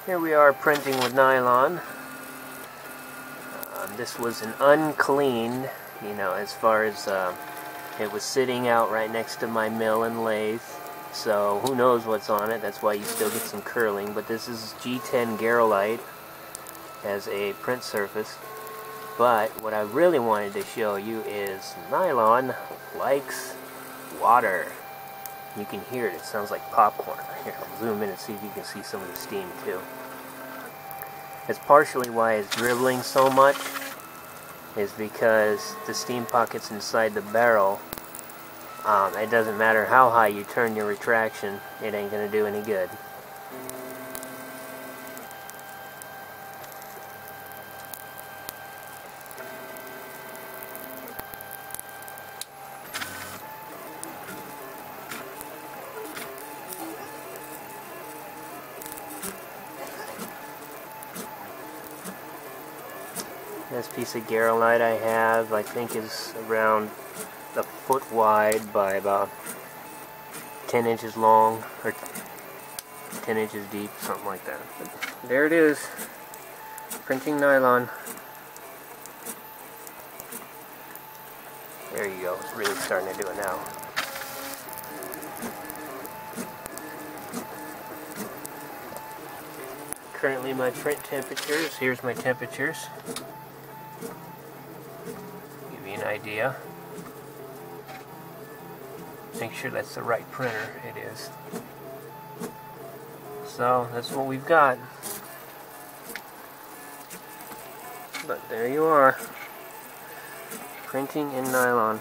Here we are printing with nylon. This was an uncleaned, as far as it was sitting out right next to my mill and lathe. So who knows what's on it. That's why you still get some curling. But this is G10 Garolite as a print surface. But what I really wanted to show you is nylon likes water. You can hear it. It sounds like popcorn. Here, I'll zoom in and see if you can see some of the steam too. It's partially why it's dribbling so much, is because the steam pockets inside the barrel, it doesn't matter how high you turn your retraction, it ain't going to do any good. This piece of Garolite I have, I think, is around a foot wide by about 10 inches long, or 10 inches deep, something like that. But there it is, printing nylon. There you go, it's really starting to do it now. Currently my print temperatures, here's my temperatures. Give you an idea. Make sure that's the right printer. It is. So that's what we've got. But there you are. Printing in nylon.